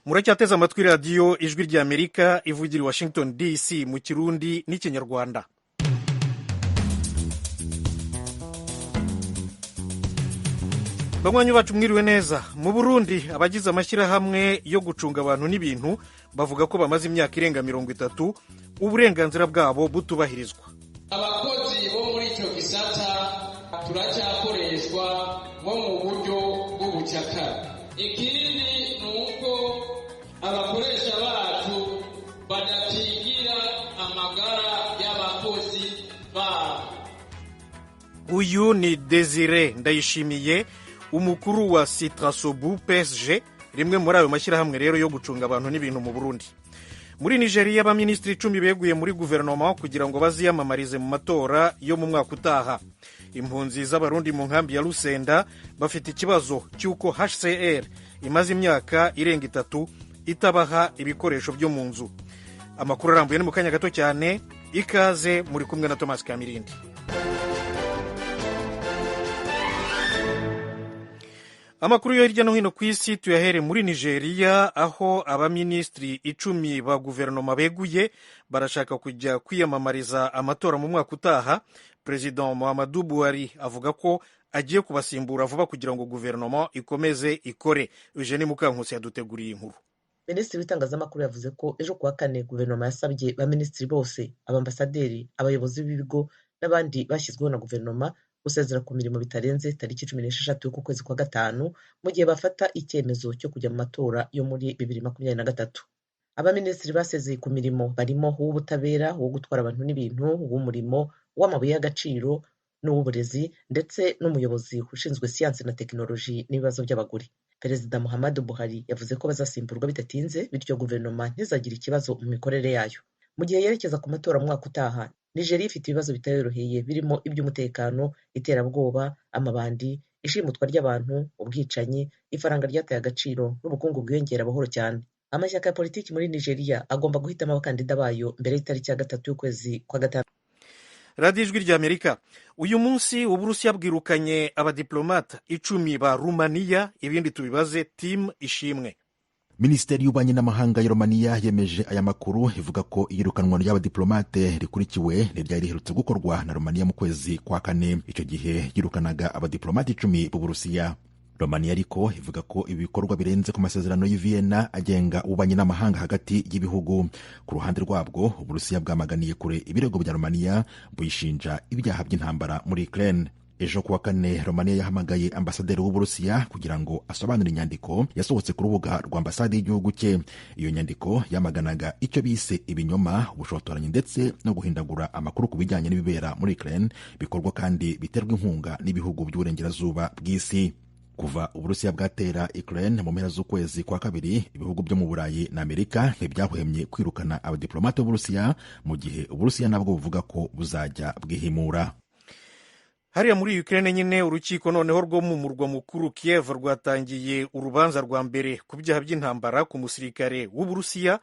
muracyateze amatwi radiyo ijwi ry'amerika ivugira i washington dc mu kirundi n'ikinyarwanda. banywanyi bacu mwiriwe neza. mu Burundi abagize amashyirahamwe yo gucunga abantu n'ibintu bavuga ko bamaze imyaka irenga 30 uburenganzira bwabo butubahirizwa. Abakozi bo muri icyo gisata turacyakoreshwa nko mu buryo bw'ubucakara. Ikindi ni uko abakoresha bacu badatingira amagara y'abakozi babo. Uyu ni Desire Ndayishimiye, umukuru wa Citrasobu PSG, rimwe muri ayo mashyirahamwe rero yo gucunga abantu n'ibintu mu Burundi. Muri Nigeria abaminisitiri 10 beguye muri guverinoma kugira ngo baziyamamarize mu matora yo mu mwaka utaha. Impunzi z'abarundi mu nkambi ya Lusenda bafite ikibazo cy'uko HCR imaze imyaka irenga 3 itabaha ibikoresho byo mu nzu. Amakuru arambuye ni mu kanya gato cyane. Ikaze muri kumwe na Thomas Kamirindi. Amakuru yo hirya no hino ku isi tuyahere muri Nigeria, aho abaminisitiri 10 ba guverinoma beguye barashaka kujya kwiyamamariza amatora mu mwaka utaha. President Muhammadu Buhari avuga ko agiye kubasimbura vuba kugira ngo guverinoma ikomeze ikore. Eugenie Mukankusi yaduteguriye inkuru. Minisitiri w'itangazamakuru yavuze ko ejo kuwa kane guverinoma yasabye baminisitiri bose, abambasaderi, abayobozi b'ibigo n'abandi bashyizweho na guverinoma gusezera ku mirimo bitarenze tariki 16 y'uku kwezi kwa gatanu, mu gihe bafata icyemezo cyo kujya mu matora yo muri 2023. Abaminisitiri basezeye ku mirimo barimo uw'ubutabera, uwo gutwara abantu n'ibintu, uw'umurimo, uw'amabuye y'agaciro n'uw'uburezi, ndetse n'umuyobozi ushinzwe siyansi na tekinoloji n'ibibazo by'abagore. Perezida Muhammadu Buhari yavuze ko bazasimburwa bidatinze, bityo guverinoma ntizagire ikibazo mu mikorere yayo. Mu gihe yerekeza ku matora mu mwaka utaha, Nigeria ifite ibibazo bitayoroheye birimo iby'umutekano, iterabwoba, amabandi, ishimutwa ry'abantu, ubwicanyi, ifaranga ryataye agaciro n'ubukungu bwiyongera buhoro cyane. Amashyaka ya politiki muri Nigeria agomba guhitamo abakandida bayo mbere y'itariki ya 3 y'ukwezi kwa gatanu. Radio Ijwi ry'Amerika. Uyu munsi Uburusiya bwirukanye abadiplomate 10 ba Rumaniya. Ibindi tubibaze Tim Ishimwe. Minisiteri y'ububanyi n'amahanga ya Romania yemeje aya makuru, ivuga ko iyirukanwa ry'abadiplomate rikurikiwe n'iryari riherutse gukorwa na Romania mu kwezi kwa kane. Icyo gihe yirukanaga abadiplomate 10 b'Uburusiya. Romania ariko ivuga ko ibikorwa birenze ku masezerano y'i Vienna agenga ububanyi n'amahanga hagati y'ibihugu. Ku ruhande rwabwo Uburusiya bwamaganiye kure ibirego bya Romania, buyishinja ibyaha by'intambara muri Ukraine. Ejo kuwa kane Romania yahamagaye ambasaderi w'Uburusiya kugira ngo asobanure inyandiko yasohotse ku rubuga rwa ambasade y'igihugu cye. Iyo nyandiko yamaganaga icyo bise ibinyoma, ubushotoranyi ndetse no guhindagura amakuru ku bijyanye n'ibibera muri Ukraine, bikorwa kandi biterwa inkunga n'ibihugu by'uburengerazuba bw'isi. Kuva Uburusiya bwatera Ukraine mu mpera z'ukwezi kwa kabiri, ibihugu byo mu Burayi na Amerika ntibyahwemye kwirukana abadiplomate b'Uburusiya, mu gihe Uburusiya nabwo buvuga ko buzajya bwihimura. Hariya muri Ukraine nyine urukiko noneho rwo mu murwa mukuru Kiev rwatangiye urubanza rwa mbere ku byaha by'intambara ku musirikare w'Uburusiya.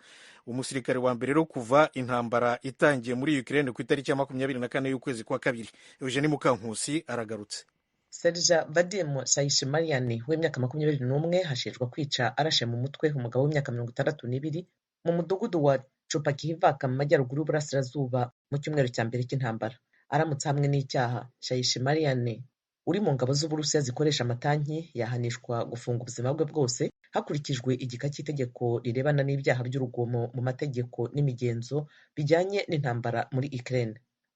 Umusirikare wa mbere rero kuva intambara itangiye muri Ukraine ku itariki ya 24 y'ukwezi kwa kabiri. Eugenie Mukankusi aragarutse. Serja Vadim Shayishimarian w'imyaka 21 hashejwa kwica arashe mu mutwe umugabo w'imyaka 62 mu mudugudu wa Chupakivaka mu majyaruguru y'uburasirazuba mu cyumweru cya mbere cy'intambara. Aramutse hamwe n'icyaha, Shayishimarian uri mu ngabo z'Uburusiya zikoresha amatanki yahanishwa gufunga ubuzima bwe bwose hakurikijwe igika cy'itegeko rirebana n'ibyaha by'urugomo mu mategeko n'imigenzo bijyanye n'intambara muri Ukraine.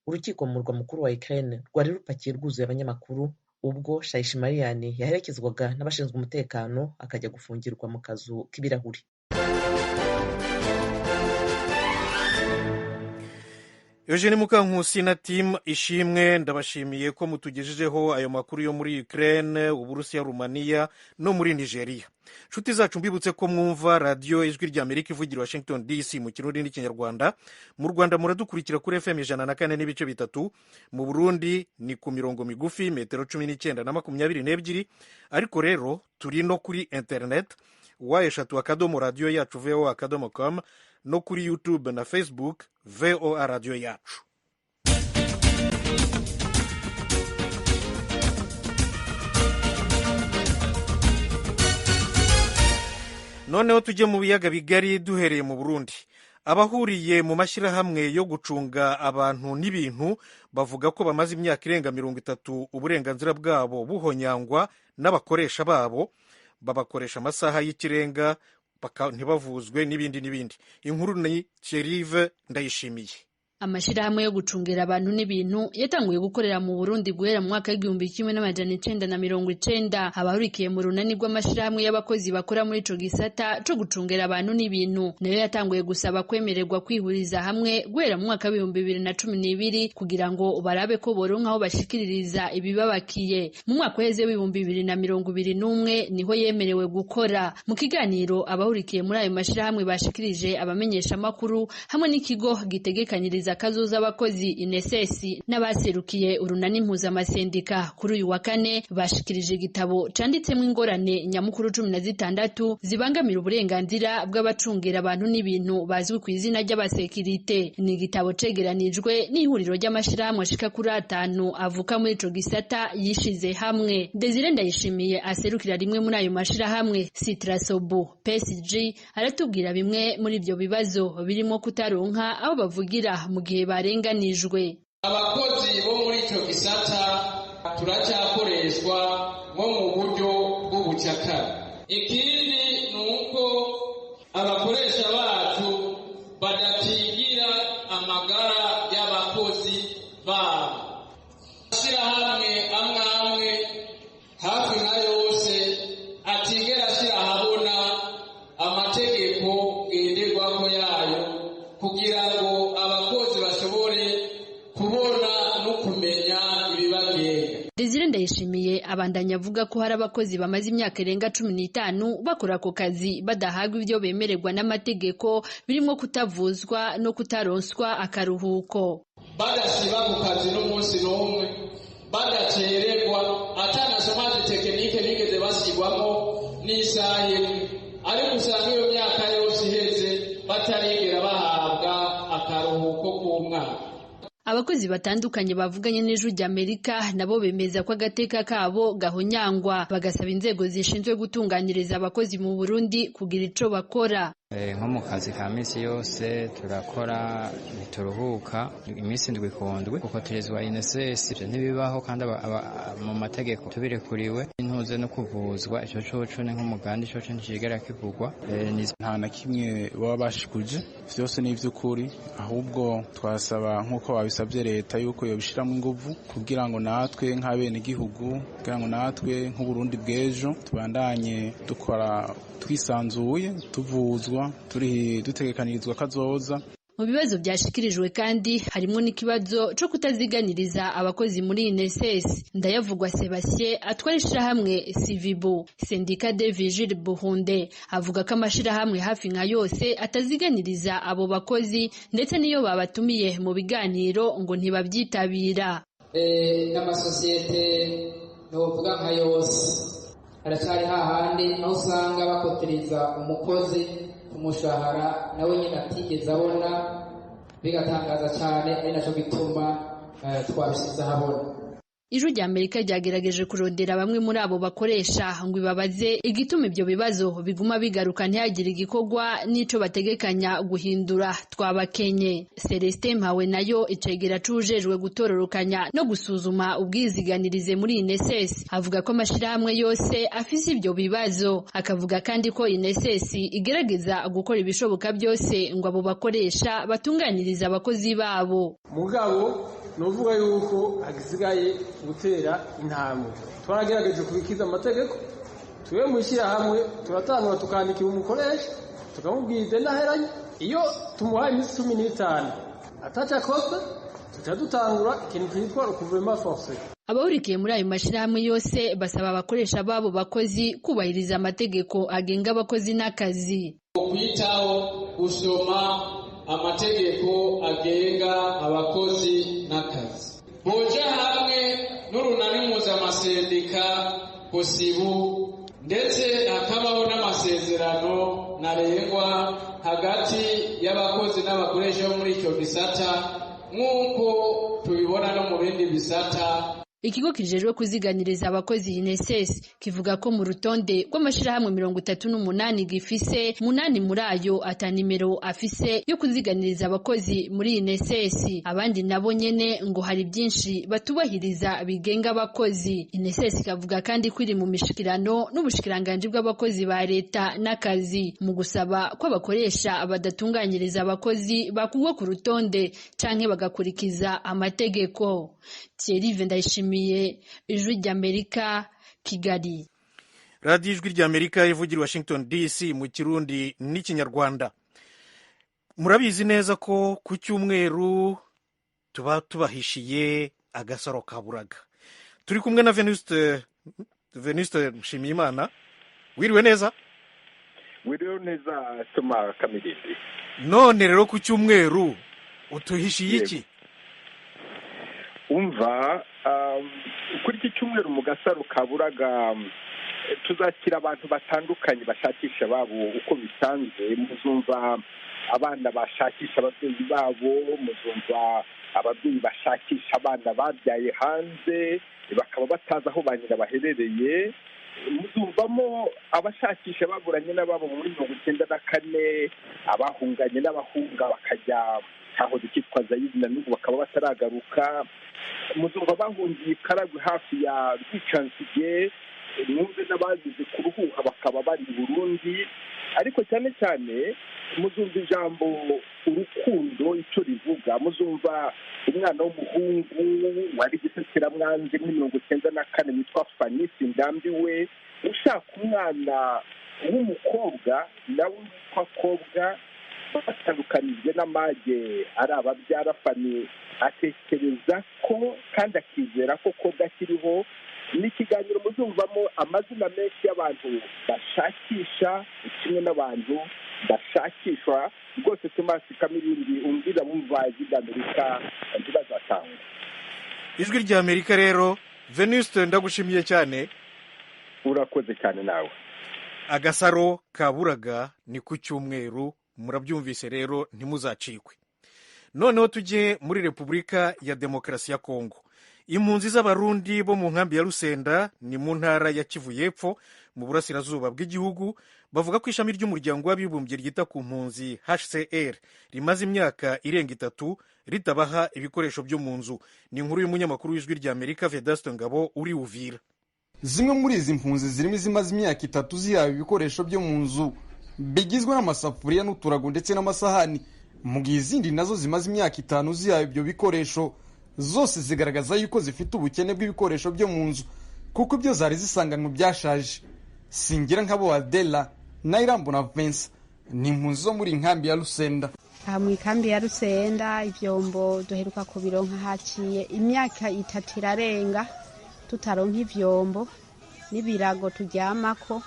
Urukiko mu murwa mukuru wa Ukraine rwari rupakiye rwuzuye abanyamakuru ubwo Shayishimarian yaherekezwaga n'abashinzwe umutekano akajya gufungirwa mu kazu k'ibirahuri. Eugenie Mukankusi na Tim Ishimwe ndabashimiye ko mutugejejeho ayo makuru yo muri Ukraine, Uburusiya, Rumaniya no muri Nigeria. Nshuti zacu mbibutse ko mwumva Radio Ijwi ry'Amerika ivugira Washington DC mu kirundi n'ikinyarwanda. Mu Rwanda muradukurikira kuri FM 104.3, mu Burundi ni ku mirongo migufi metero 19 na 22, ariko rero turi no kuri internet wa3.radio-yacu.voa.com no kuri YouTube na Facebook VOA Radio Yacu. noneho tujye mu biyaga bigari duhereye mu Burundi. Abahuriye mu mashyirahamwe yo gucunga abantu n'ibintu bavuga ko bamaze imyaka irenga 30 uburenganzira bwabo buhonyangwa n'abakoresha babo, babakoresha amasaha y'ikirenga ntibavuzwe n'ibindi. Inkuru ni Thierry Ndayishimiye. Amashirahamwe yo gucungera abantu n'ibintu yatanguye gukorera mu Burundi guhera mu mwaka w'1990. Abahurikiye mu runani rw'amashirahamwe y'abakozi bakora muri ico gisata co gucungera abantu n'ibintu nayo yatanguye gusaba kwemererwa kwihuriza hamwe guhera mu mwaka w'2012 kugira ngo barabe ko boronka aho bashikiririza ibibabakiye. Mu mwaka uheze w'2021 niho yemerewe gukora. Mu kiganiro abahurikiye muri ayo mashirahamwe bashikirije abamenyesha makuru hamwe n'ikigo gitegekanyiriza akazoza abakozi INSS n'abaserukiye urunani mpuzamasendika kuri uyu wa kane bashikirije igitabo canditsemo ingorane nyamukuru 16 zibangamira uburenganzira bw'abacungera abantu n'ibintu bazwi ku izina ry'abasekirite. Ni igitabo cegeranijwe n'ihuriro ry'amashirahamwe ashika kuri 5 avuka muri ico gisata yishize hamwe. Desire Ndayishimiye aserukira rimwe muri ayo mashirahamwe Citrasobu PSG aratubwira bimwe muri ibyo bibazo birimo kutaronka aho bavugira mu gihe barenganijwe. Abakozi bo muri ico gisata turacyakoreshwa nko mu buryo bw'ubucakara. Ikindi nuko abakoresha bacu badakingira amagara y'abakozi babo. Ashirahamwe amwe hafi nka yose atigera ashira habona amategeko ngenderwako yayo kugira ngo abakozi bashobore kubona no kumenya ibibagenga. Desire Ndayishimiye abandanya avuga ko hari abakozi bamaze imyaka irenga 15 bakora ako kazi badahagwa ibyo bemererwa n'amategeko birimo kutavuzwa no kutaronswa akaruhuko. Badasiba ku kazi n'umunsi n'umwe, badacererwa, atana chamazi tekinike bigeze basigwamo n'isaha imwe. Ariko usanga iyo myaka yose iheze batarigera bahabwa akaruhuko k'umwaka. Abakozi batandukanye bavuganye n'Ijwi ry'Amerika nabo bemeza ko agateka kabo gahonyangwa, bagasaba inzego zishinzwe gutunganyiriza abakozi mu Burundi kugira ico bakora. Nko mu kazi ka misi yose turakora ntituruhuka iminsi ndwi kundwi kuko turizwa INSS ntibibaho kandi mu mategeko tubirekuriwe intuze no kuvuzwa ico coco ne nk'umugandi coco ntigera kivugwa nta na kimwe baba bashikuje vyose n'ivy'ukuri, ahubwo twasaba nk'uko babisabye leta yuko yobishiramo inguvu kugira ngo natwe nk'abene gihugu kugira ngo natwe nk'Uburundi bw'ejo tubandanye dukora twisanzuye tuvuzwa turi dutegekanirizwa kazoza. Mu bibazo byashikirijwe kandi harimo n'ikibazo cyo kutaziganiriza abakozi muri INSS. Ndayavugwa Sebastien atwara ishirahamwe Civibo Syndicat de Vigile Burundi avuga ko amashirahamwe hafi nka yose ataziganiriza abo bakozi ndetse niyo babatumiye mu biganiro ngo ntibabyitabira. N'amasosiyete novuga nka yose aracari hahandi aho usanga bakotereza umukozi umushahara nawe nyine atigeze abona, bigatangaza cyane ari naco gituma twabishize ahabona. Ijwi ry'Amerika ryagerageje kurondera bamwe muri abo bakoresha ngo ibabaze igituma ibyo bibazo biguma bigaruka ntihagire igikorwa n'ico bategekanya guhindura. Twabakenye Celestin Mpawe nayo icegera cujejwe gutororokanya no gusuzuma ubwiziganirize muri INSS avuga ko amashirahamwe yose afise ibyo bibazo, akavuga kandi ko INSS igerageza gukora ibishoboka byose ngo abo bakoresha batunganiriza abakozi babo. Mugabo novuga yuko hagisigaye gutera intambwe. Twaragerageje kubikiza amategeko, tuwe mushyira hamwe turatangura tukandikira umukoresha tukamubwiza naheranye, iyo tumuhaye iminsi 15 atacakoze tutadutangura ikintu cyitwa recouvrement forcé. Abahurikiye muri ayo mashirahamwe yose basaba abakoresha babo bakozi kubahiriza amategeko agenga abakozi n'akazi. Kwitaho gusoma amategeko agenga abakozi n'akazi. Boja hamwe n'urunani mpuzamasendica Posibu ndetse hakabaho n'amasezerano ntarengwa hagati y'abakozi n'abakoresha bo muri icyo gisata nk'uko tubibona no mu bindi bisata Ikigo kijejwe kuziganiriza abakozi INSS kivuga ko mu rutonde rw'amashirahamwe 38 gifise 8 muri ayo atanimero afise yo kuziganiriza abakozi muri INSS. Abandi nabo nyene ngo hari byinshi batubahiriza bigenga abakozi. INSS kavuga kandi ko iri mu mishikirano n'ubushikiranganje bw'abakozi ba leta n'akazi mu gusaba ko abakoresha badatunganyiriza abakozi bakugwa ku rutonde canke bagakurikiza amategeko. Thierry Vendayishimiye, Ijwi ry'Amerika, Kigali. Radio Ijwi ry'Amerika ivugira Washington DC mu Kirundi n'Ikinyarwanda. Murabizi neza ko ku cyumweru tuba tubahishiye agasaro kaburaga. Turi kumwe na Venuste Nshimiyimana. Wiriwe neza? Wiriwe neza Toma Kamilindi. None rero ku cyumweru utuhishiye iki? Umva kuri iki cyumweru mu gasaro kaburaga tuzakira abantu batandukanye bashakisha babo uko bisanzwe. Muzumva abana bashakisha ababyeyi babo, muzumva ababyeyi bashakisha abana babyaye hanze bakaba batazi aho ba nyina baherereye, muzumvamo abashakisha baburanye n'ababo muri 1994, abahunganye n'abahunga bakajya aho dukitwa Zaire na n'ubu bakaba bataragaruka, muzumva bahungiye Karagwe hafi ya Rwicanzige, mwumve n'abagize kuruhuha bakaba bari i Burundi. Ariko cyane cyane muzumva ijambo urukundo icyo rivuga, muzumva umwana w'umuhungu wari gisekeramwanze muri 1994 witwa Fanisi Ndambiwe ushaka umwana w'umukobwa nawe witwa Kobwa, batandukanijwe n'amage ari ababyara. Fani atekereza ko kandi akizera ko Kobwa akiriho. Ni ikiganiro muzumvamo amazina menshi y'abantu bashakisha kimwe n'abantu bashakishwa. Rwose Thomas Kamilindi umbwira bumva Ijwi ry'Amerika ntibazatanga. Ijwi ry'Amerika rero Venuste ndagushimiye cyane. Urakoze cyane nawe. Agasaro kaburaga ni ku cyumweru, murabyumvise rero ntimuzacikwe. Noneho tujye muri Repubulika ya Demokarasi ya Kongo. Impunzi z'abarundi bo mu nkambi ya Rusenda ni mu ntara ya Kivu y'Epfo mu burasirazuba bw'igihugu bavuga ko ishami ry'umuryango w'abibumbye ryita ku mpunzi HCR rimaze imyaka irenga 3 ritabaha ibikoresho byo mu nzu. Ni inkuru y'umunyamakuru w'Ijwi ry'Amerika Vedaste Ngabo uri Uvira. Zimwe muri izi mpunzi zirimo izimaze imyaka 3 zihawe ibikoresho byo mu nzu bigizwe n'amasafuriya n'uturago ndetse n'amasahani, mu gihe izindi nazo zimaze imyaka 5 zihawe ibyo bikoresho. Zose zigaragaza yuko zifite ubukene bw'ibikoresho byo mu nzu kuko ibyo zari zisanganwe byashaje. Singira nk'abo Adela na Irambona Vincent ni impunzi zo muri nkambi ya Rusenda. Mu ikambi ya Rusenda ivyombo duheruka kubironka haciye imyaka 3 irarenga tutaronka ivyombo n'ibirago turyamako.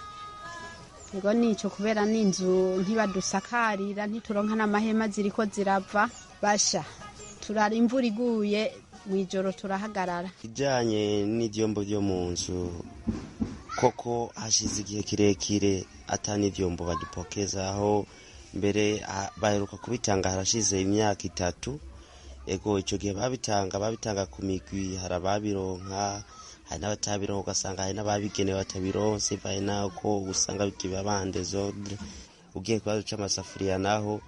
Ego nico kubera n'inzu ntibadusakarira, ntituronka n'amahema ziriko zirava basha. Turara imvura iguye mwijoro turahagarara. Ijanye n'ivyombo byo mu nzu koko hashize igihe kirekire atani ivyombo badupokezaho. Mbere baheruka kubitanga harashize imyaka 3. Ego ico gihe babitanga ku migwi, harababironka hari n'abatabironka, ugasanga hari n'ababigenewe batabironse, vaye nako usanga bikiba bande zodre. Ugiye kwaduca amasafuriya naho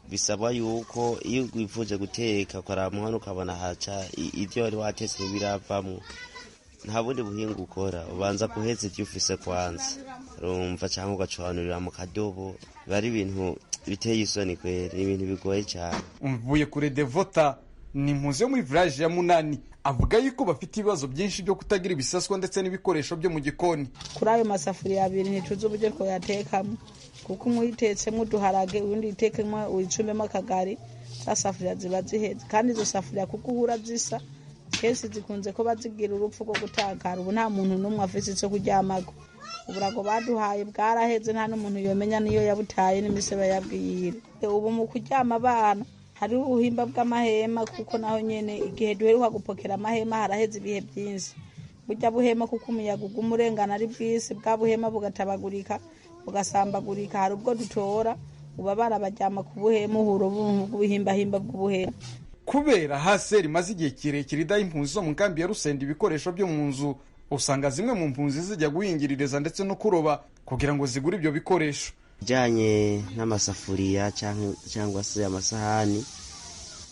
bisabwa yuko iyo wivuje guteka ukaramuha ukabona haca ivyo wari watetse biravamwo, nta bundi buhinga ukora, ubanza guheza ivyo ufise kwanza rumva cyangwa ugacanurira mu kadobo. Bari ibintu biteye isoni kwere, ibintu bigoye cyane. Umvuye kure Devota ni impunzi yo muri village ya Munani avuga yuko bafite ibibazo byinshi byo kutagira ibisaswa ndetse n'ibikoresho byo mu gikoni. Kuri ayo masafuriya abiri ntituzi uburyo ko yatekamo, kuko umuyitetsemo uduharage ubundi itekemo uyicumemo akagari, safuriya ziba ziheze. Kandi izo safuriya kuko uhura zisa kesi zikunze ko bazigira urupfu rwo gutakara. Ubu nta muntu n'umwe afite icyo kuryamako. Uburago baduhaye bwaraheze, nta n'umuntu yomenya niyo yabutaye n'imiseba yabwiyire. Ubu mu kuryama abana hari ubuhimba bw'amahema, kuko naho nyene igihe duheruka gupokera amahema haraheze ibihe byinshi. Burya buhema kuko umuyaga ugumurengana ari bwisi, bwa buhema bugatabagurika bugasambagurika. Hari ubwo dutora uba barabajyama ku buhema uhuro bw'ubuhimbahimba bw'ubuhema. kubera HCR imaze igihe kirekire idaha impunzi zo mu nkambi ya Rusenda ibikoresho byo mu nzu, usanga zimwe mu mpunzi zijya guhingiririza ndetse no kuroba kugira ngo zigure ibyo bikoresho. Bijyanye n'amasafuriya cyangwa se amasahani,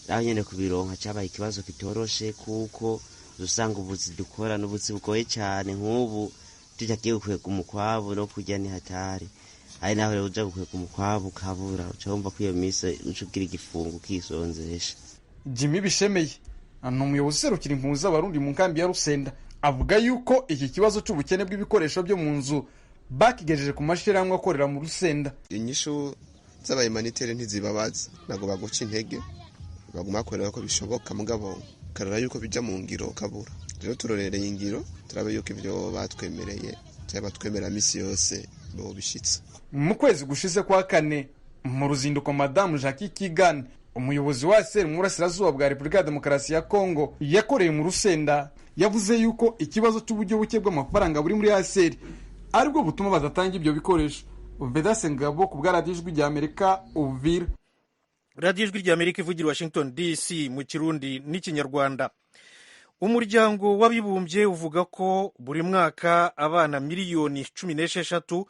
naho nyine kubironka cyabaye ikibazo kitoroshe, kuko usanga ubuzi dukora n'ubuzi bugoye cyane. Nk'ubu tujya gukwega umukwabu no kujya ni hatari, ari naho rero uja gukwega umukwabu kabura, ucumva ko iyo mise ucugira igifungo kisonzesha. Jimmy Bishemeye ni umuyobozi userukira impunzi z'abarundi mu nkambi ya Rusenda, avuga yuko iki kibazo cy'ubukene bw'ibikoresho byo mu nzu bakigejeje ku mashirahamwe akorera mu Rusenda. Inyishu z'abayimanitere ntizibabaza, nago baguca intege, baguma bakorera ko bishoboka, mugabo karara yuko bijya mu ngiro kabura. Rero turorereye ingiro, turabe yuko ibyo batwemereye cyangwa batwemera misi yose bo bishitse. Mu kwezi gushize kwa kane, mu ruzinduko Madame Jackie Kigane, umuyobozi wa HCR mu burasirazuba bwa Repubulika ya Demokarasi ya Kongo yakoreye mu Rusenda, yavuze yuko ikibazo cy'uburyo buke bw'amafaranga buri muri HCR aribwo butuma badatanga ibyo bikoresho. Vedase Ngabo ku bwa Radio Ijwi ry'Amerika, Uvira. Radio Ijwi ry'Amerika ivugira Washington DC mu Kirundi n'Ikinyarwanda. Umuryango w'abibumbye uvuga ko buri mwaka abana miliyoni 16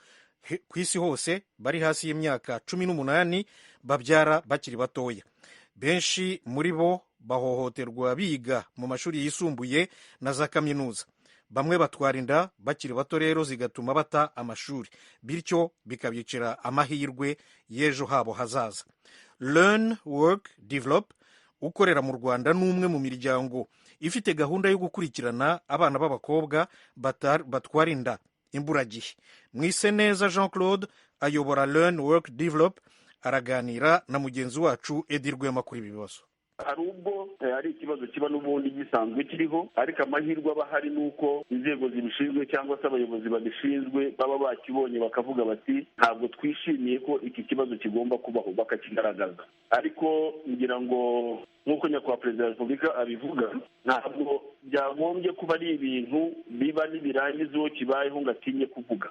ku isi hose bari hasi y'imyaka 18 babyara bakiri batoya. Benshi muri bo bahohoterwa biga mu mashuri yisumbuye na za kaminuza. Bamwe batwara inda bakiri bato rero zigatuma bata amashuri, bityo bikabicira amahirwe y'ejo habo hazaza. Learn, Work, Develop ukorera mu Rwanda n'umwe mu miryango ifite gahunda yo gukurikirana abana b'abakobwa batwara inda imburagihe. Mwiseneza Jean Claude ayobora Learn, Work, Develop, araganira na mugenzi wacu Edi Rwema kuri ibi bibazo. Hari ubwo ari ikibazo kiba n'ubundi gisanzwe kiriho, ariko amahirwe aba hari nuko inzego zibishinzwe cyangwa se abayobozi babishinzwe baba bakibonye bakavuga bati ntabwo twishimiye ko iki kibazo kigomba kubaho, bakakigaragaza. Ariko ngira ngo nk'uko nyakubahwa Perezida wa Repubulika abivuga, ntabwo byagombye kuba ari ibintu biba n'ibirangiza uwo kibayeho ngo atinye kuvuga.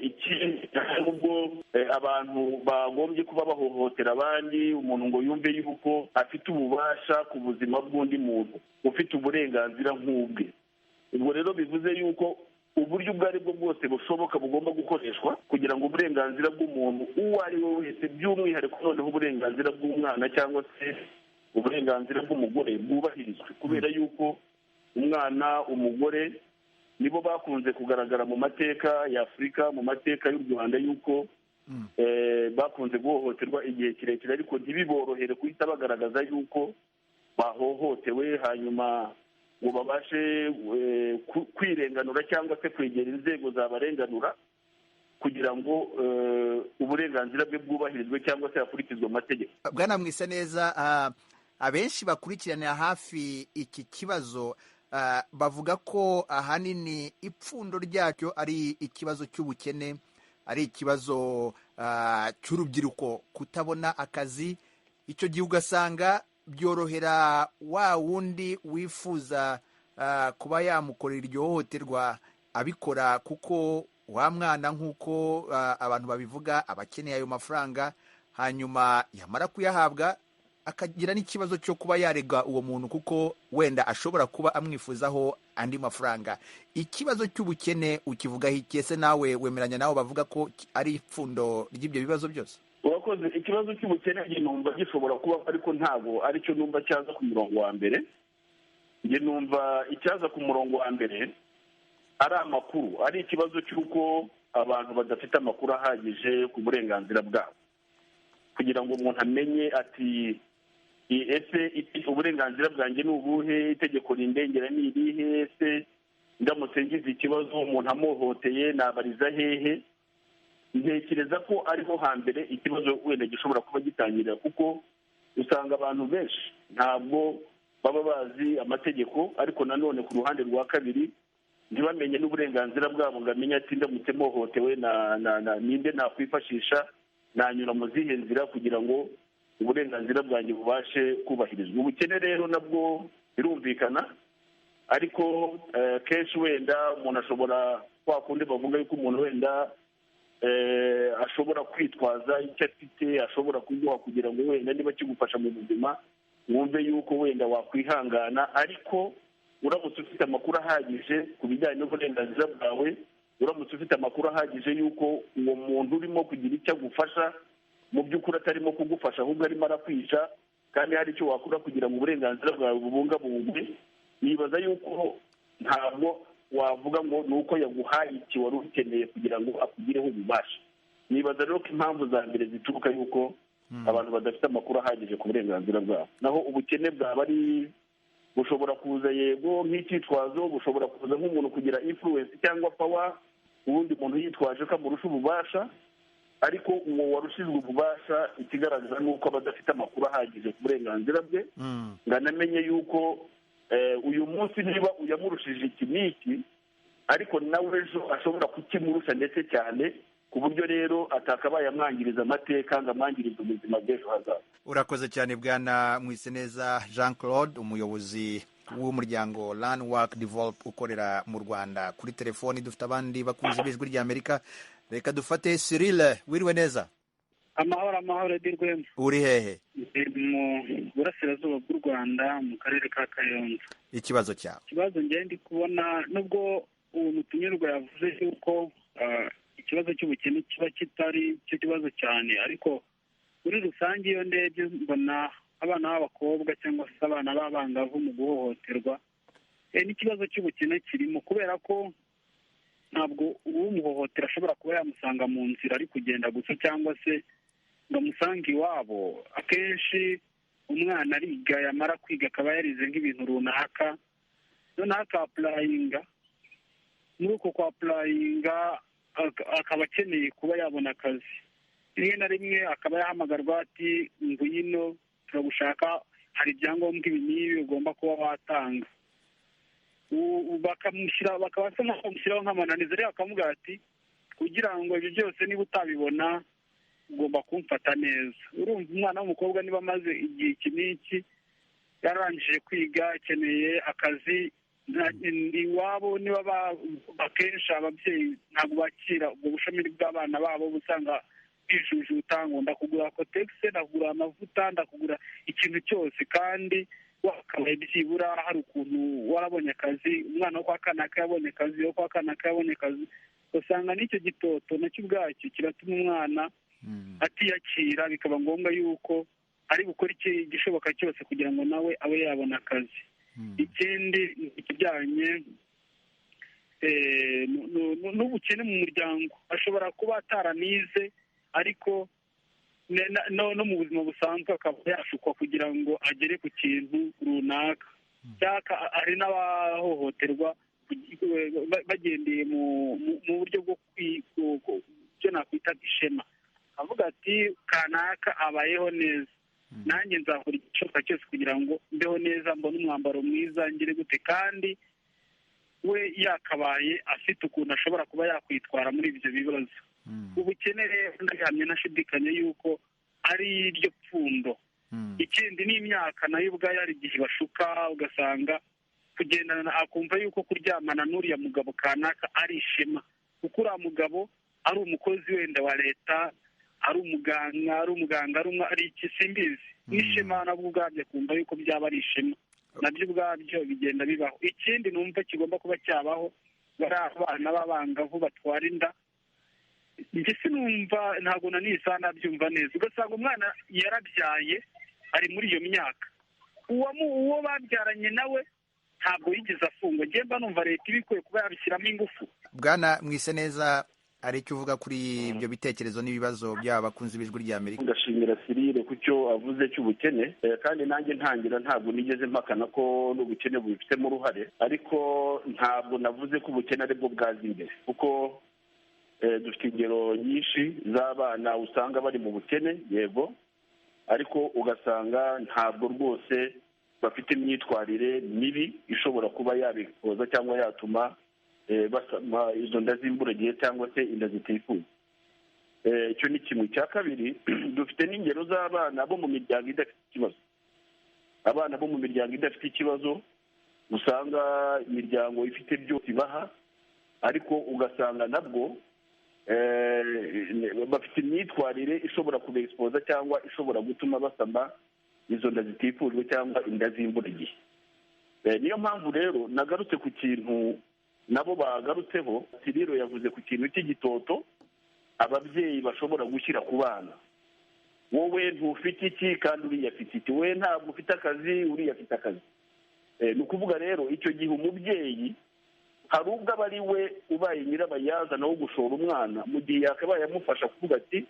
Ikindi nubwo abantu bagombye kuba bahohotera abandi, umuntu ngo yumve yuko afite ububasha ku buzima bw'undi muntu ufite uburenganzira nk'ubwe. Ubwo rero bivuze yuko uburyo ubwo ari bwo bwose bushoboka bugomba gukoreshwa kugira ngo uburenganzira bw'umuntu uwo ari we wese, by'umwihariko noneho uburenganzira bw'umwana cyangwa se uburenganzira bw'umugore bwubahirizwe, kubera yuko umwana, umugore nibo bakunze kugaragara mu mateka ya Afurika, mu mateka y'u Rwanda, yuko bakunze guhohoterwa igihe kirekire, ariko ntibiborohere guhita bagaragaza yuko bahohotewe hanyuma ngo babashe kwirenganura cyangwa se kwegera inzego zabarenganura kugira ngo uburenganzira bwe bwubahirizwe cyangwa se hakurikizwe amategeko. Bwana Mwiseneza, abenshi bakurikiranira hafi iki kibazo bavuga ko ahanini ipfundo ryacyo ari ikibazo cy'ubukene, ari ikibazo cy'urubyiruko kutabona akazi. Icyo gihe ugasanga byorohera wa wundi wifuza kuba yamukorera iryo hohoterwa abikora, kuko wa mwana nk'uko abantu babivuga aba akeneye ayo mafaranga, hanyuma yamara kuyahabwa akagira n'ikibazo cyo kuba yarega uwo muntu kuko wenda ashobora kuba amwifuzaho andi mafaranga. Ikibazo cy'ubukene ukivugaho iki? Ese nawe wemeranya nabo bavuga ko ari ipfundo ry'ibyo bibazo byose? Urakoze. Ikibazo cy'ubukene njye numva gishobora kuba, ariko ntabwo aricyo numva cyaza ku murongo wa mbere. Njye numva icyaza ku murongo wa mbere ari amakuru, ari ikibazo cy'uko abantu badafite amakuru ahagije ku burenganzira bwabo, kugira ngo umuntu amenye ati ese uburenganzira bwanjye ni ubuhe, itegeko rindengera ni irihe, ese ndamutse ngize ikibazo umuntu amuhohoteye nabariza hehe. Ntekereza ko ariho hambere ikibazo wenda gishobora kuba gitangirira, kuko usanga abantu benshi ntabwo baba bazi amategeko, ariko nanone ku ruhande rwa kabiri ntibamenye n'uburenganzira bwabo ngo amenye ati ndamutse mpohotewe ninde nakwifashisha, nanyura mu zihe nzira kugira ngo uburenganzira bwanjye bubashe kubahirizwa. Ubukene rero nabwo birumvikana, ariko kenshi wenda umuntu ashobora, kwa kundi bavuga yuko umuntu wenda ashobora kwitwaza icyo afite, ashobora kuguha kugira ngo wenda niba kigufasha mu buzima wumve yuko wenda wakwihangana, ariko uramutse ufite amakuru ahagije ku bijyanye n'uburenganzira bwawe, uramutse ufite amakuru ahagije yuko uwo muntu urimo kugira icyo agufasha mu by'ukuri atarimo kugufasha ahubwo arimo arakwica, kandi hari icyo wakora kugira ngo uburenganzira bwawe bubungabungwe, nibaza yuko ntabwo wavuga ngo ni uko yaguhaye iki wari ukeneye kugira ngo akugireho ububasha. Nibaza rero ko impamvu za mbere zituruka yuko abantu badafite amakuru ahagije ku burenganzira bwabo. Naho ubukene bwaba ari bushobora kuza yego nk'icyitwazo, bushobora kuza nk'umuntu kugira influence cyangwa power, ubundi muntu yitwaje ko amurusha ububasha, ariko uwo warushijwe ububasha ikigaragara ni uko aba adafite amakuru ahagije ku burenganzira bwe, ngo anamenye yuko uyu munsi niba uyamurushije iki n'iki, ariko nawe ejo ashobora kukimurusha ndetse cyane, ku buryo rero atakabaye amwangiriza amateka ngo amwangirize ubuzima bw'ejo hazaza. Urakoze cyane Bwana Mwiseneza Jean Claude, umuyobozi w'umuryango Learn Work Develop ukorera mu Rwanda. Kuri telefoni dufite abandi bakunze b'ijwi ry'Amerika. Reka dufate Cyril. Wiriwe neza? Amahoro Dirwema. Uri hehe? Mu burasirazuba bw'u Rwanda mu karere ka Kayonza. Ikibazo cyawe? Ikibazo njye ndi kubona, nubwo uwo mutumirwa yavuze yuko ikibazo cy'ubukene kiba kitari cyo kibazo cyane, ariko muri rusange iyo ndebye mbona abana b'abakobwa cyangwa se abana b'abangavu mu guhohoterwa n'ikibazo cy'ubukene kirimo, kubera ko ntabwo uwumuhohotera ashobora kuba yamusanga mu nzira ari kugenda gusa cyangwa se ngo amusange iwabo. Akenshi umwana ariga, yamara kwiga akaba yarize nk'ibintu runaka, noneho akapurayinga, muri uko kwapurayinga akaba akeneye kuba yabona akazi. Rimwe na rimwe akaba yahamagarwa ati ngwino turagushaka, hari ibyangombwa ibi n'ibi ugomba kuba watanga. Bakaba basa nk'abamushyiraho nk'amananiza, rero bakamubwira ati kugira ngo ibyo byose niba utabibona ugomba kumfata neza. Urumva umwana w'umukobwa niba amaze igihe iki n'iki yararangije kwiga, akeneye akazi, iwabo niba akenshi ababyeyi ntabwo bakira ubwo bushomeri bw'abana babo, usanga bijujuta ngo ndakugura kotegisi, ndakugura amavuta, ndakugura ikintu cyose, kandi wakabaye byibura hari ukuntu warabonye akazi, umwana wo kwa kanaka yabonye akazi, wo kwa kanaka yabonye akazi. Usanga n'icyo gitoto nacyo ubwacyo kiratuma umwana atiyakira, bikaba ngombwa yuko ari gukora igishoboka cyose kugira ngo nawe abe yabona akazi. Ikindi ikijyanye n'ubukene mu muryango, ashobora kuba ataranize, ariko no mu buzima busanzwe akaba yashukwa kugira ngo agere ku kintu runaka. Hari n'abahohoterwa bagendeye mu buryo bwo icyo nakwita ishema, avuga ati kanaka abayeho neza, nanjye nzakora igishoboka cyose kugira ngo mbeho neza, mbone umwambaro mwiza, ngire gute, kandi we yakabaye afite ukuntu ashobora kuba yakwitwara muri ibyo bibazo. Ubukene rero ndahamya nashidikanya yuko ari iryo pfundo. Ikindi n'imyaka nayo ubwayo hari igihe bashuka, ugasanga kugendana akumva yuko kuryamana n'uriya mugabo kanaka ari ishema, kuko uriya mugabo ari umukozi wenda wa leta, ari umuganga, ari iki simbizi, n'ishema nabwo ubwabyo akumva yuko byaba ari ishema, nabyo ubwabyo bigenda bibaho. Ikindi numva kigomba kuba cyabaho, bari abana b'abangavu batwara inda, njye sinumva, ntabwo nanisa nabyumva neza, ugasanga umwana yarabyaye ari muri iyo myaka, uwo babyaranye nawe ntabwo yigeze afungwa. Njye mba numva leta ibikwiye kuba yabishyiramo ingufu. Bwana Mwiseneza, hari icyo uvuga kuri ibyo bitekerezo n'ibibazo by'aba bakunzi b'ijwi ry'Amerika? Ndashimira Cyril ku cyo avuze cy'ubukene, kandi nanjye ntangira ntabwo nigeze mpakana ko n'ubukene bubifitemo uruhare, ariko ntabwo navuze ko ubukene ari bwo bwaza imbere, kuko dufite ingero nyinshi z'abana usanga bari mu bukene, yego, ariko ugasanga ntabwo rwose bafite imyitwarire mibi ishobora kuba yabikoza cyangwa yatuma basama izo nda z'imburagihe cyangwa se inda zitifuza. Icyo ni kimwe. Cya kabiri, dufite n'ingero z'abana bo mu miryango idafite ikibazo. Abana bo mu miryango idafite ikibazo usanga imiryango ifite byose ibaha, ariko ugasanga nabwo bafite imyitwarire ishobora kubexpoza cyangwa ishobora gutuma basama izo nda zitifujwe cyangwa inda z'imburagihe. Niyo mpamvu rero nagarutse ku kintu nabo bagarutseho. Tiriro yavuze ku kintu cy'igitoto ababyeyi bashobora gushyira ku bana. Wowe ntufite iki kandi uriya afite iki, wowe ntabwo ufite akazi uriya afite akazi. Ni ukuvuga rero icyo gihe umubyeyi hari ubwo aba ari we ubaye nyirabayazana wo gushora umwana, mu gihe yakabaye amufasha kuvuga ati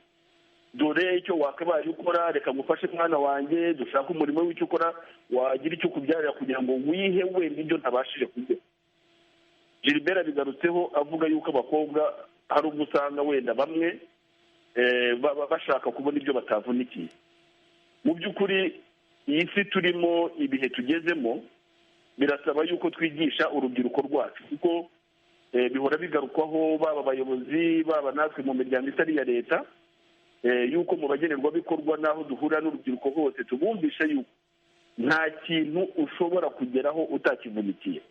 dore icyo wakabaye ukora, reka ngufashe mwana wanjye, dushaka umurimo w'icyo ukora, wagira icyo ukubyarira kugira ngo wihe wenda ibyo ntabashije kurya. Gilbert abigarutseho avuga yuko abakobwa hari ubwo usanga wenda bamwe baba bashaka kubona ibyo batavunikiye. Mu by'ukuri iyi si turimo, ibihe tugezemo, birasaba yuko twigisha urubyiruko rwacu, kuko bihora bigarukwaho baba abayobozi baba natwe mu miryango itari iya leta, yuko mu bagenerwabikorwa n'aho duhura n'urubyiruko hose tubumvisha yuko nta kintu ushobora kugeraho utakivunikiye,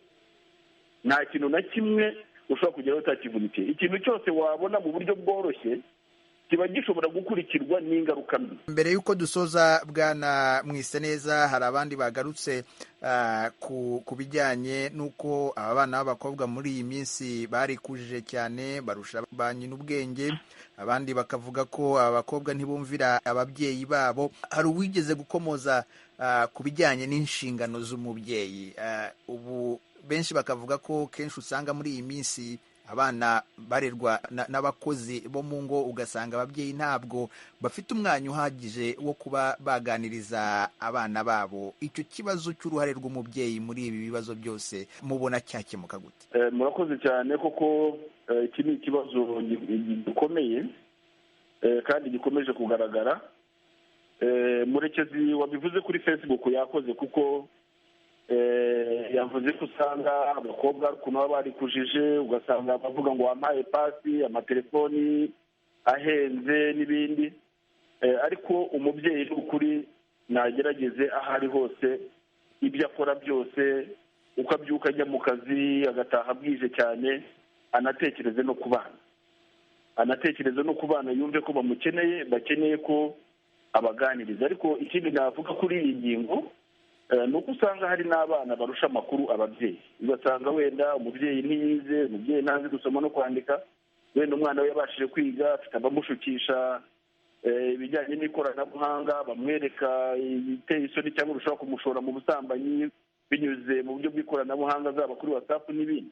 nta kintu na kimwe ushobora kugeraho utakivunikiye. Ikintu cyose wabona mu buryo bworoshye kiba gishobora gukurikirwa n'ingaruka mbi. Mbere y'uko dusoza, Bwana Mwiseneza, hari abandi bagarutse ku bijyanye n'uko aba bana b'abakobwa muri iyi minsi barikujije cyane, barusha ba nyina ubwenge. Abandi bakavuga ko aba bakobwa ntibumvira ababyeyi babo. Hari uwigeze gukomoza ku bijyanye n'inshingano z'umubyeyi. Ubu benshi bakavuga ko kenshi usanga muri iyi minsi abana barerwa n'abakozi bo mu ngo, ugasanga ababyeyi ntabwo bafite umwanya uhagije wo kuba baganiriza abana babo. Icyo kibazo cy'uruhare rw'umubyeyi muri ibi bibazo byose mubona cyakemuka gute? Murakoze cyane, koko iki ni ikibazo gikomeye kandi gikomeje kugaragara. Murekezi wabivuze kuri Facebook yakoze, kuko yavuze ko usanga abakobwa ukuntu baba barikujije, ugasanga bavuga ngo wampaye pasi, amatelefoni ahenze n'ibindi. Ariko umubyeyi ni ukuri nagerageze aho ari hose, ibyo akora byose, uko abyuka ajya mu kazi agataha bwije cyane, anatekereze no ku bana, anatekereze no ku bana, yumve ko bamukeneye, bakeneye ko abaganiriza. Ariko ikindi navuga kuri iyi ngingo ni uko usanga hari n'abana barusha amakuru ababyeyi. Ugasanga wenda umubyeyi ntiyize, umubyeyi ntazi gusoma no kwandika, wenda umwana we yabashije kwiga, afite abamushukisha ibijyanye n'ikoranabuhanga, bamwereka ibiteye isoni cyangwa bishobora kumushora mu busambanyi binyuze mu buryo bw'ikoranabuhanga, zaba kuri WhatsApp n'ibindi.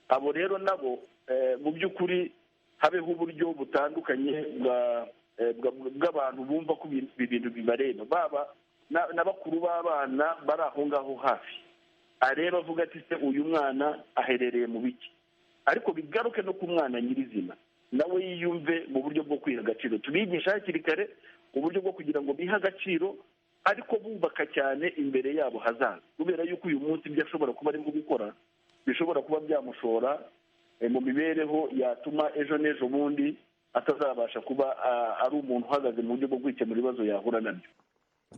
Abo rero nabo mu by'ukuri habeho uburyo butandukanye bw'abantu bumva ko ibintu bibareba, baba n'abakuru b'abana bari aho ngaho hafi, areba avuga ati se uyu mwana aherereye mu biki, ariko bigaruke no ku mwana nyirizina, nawe yiyumve mu buryo bwo kwiha agaciro. Tubigisha hakiri kare uburyo bwo kugira ngo bihe agaciro, ariko bubaka cyane imbere yabo hazaza, kubera yuko uyu munsi ibyo ashobora kuba arimo gukora bishobora kuba byamushora mu mibereho yatuma ejo n'ejo bundi atazabasha kuba ari umuntu uhagaze mu buryo bwo kwikemura ibibazo yahura nabyo.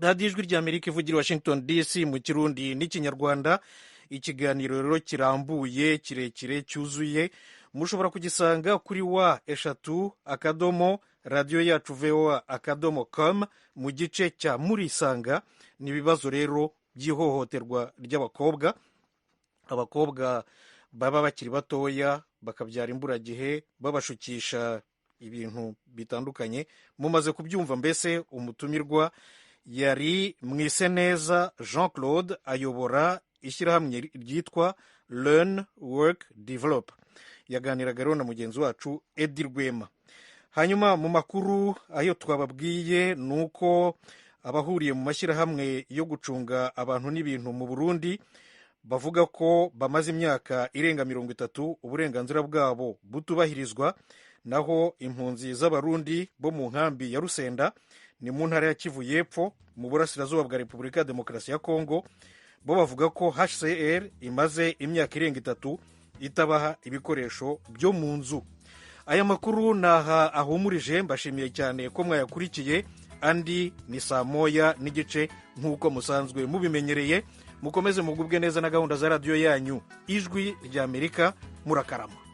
radiyo ijwi ry'Amerika ivugira Washington DC mu Kirundi n'Ikinyarwanda. Ikiganiro rero kirambuye kirekire cyuzuye mushobora kugisanga kuri wa@radioyacu.voa.com mu gice cya murisanga. ni ibibazo rero by'ihohoterwa ry'abakobwa, abakobwa baba bakiri batoya bakabyara imburagihe, babashukisha ibintu bitandukanye. Mumaze kubyumva mbese. Umutumirwa yari Mwiseneza Jean Claude, ayobora ishyirahamwe ryitwa Learn Work Develop. Yaganiraga rero na mugenzi wacu Edi Rwema. Hanyuma mu makuru ayo twababwiye ni uko abahuriye mu mashyirahamwe yo gucunga abantu n'ibintu mu Burundi bavuga ko bamaze imyaka irenga 30 uburenganzira bwabo butubahirizwa, naho impunzi z'abarundi bo mu nkambi ya Rusenda ni mu ntara ya Kivu y'Epfo mu burasirazuba bwa Repubulika ya Demokarasi ya Kongo, bo bavuga ko HCR imaze imyaka irenga 3 itabaha ibikoresho byo mu nzu. Aya makuru naha ahumurije, mbashimiye cyane ko mwayakurikiye. Andi ni 1:30 nk'uko musanzwe mubimenyereye. Mukomeze mugubwe neza na gahunda za radiyo yanyu Ijwi ry'Amerika. Murakarama.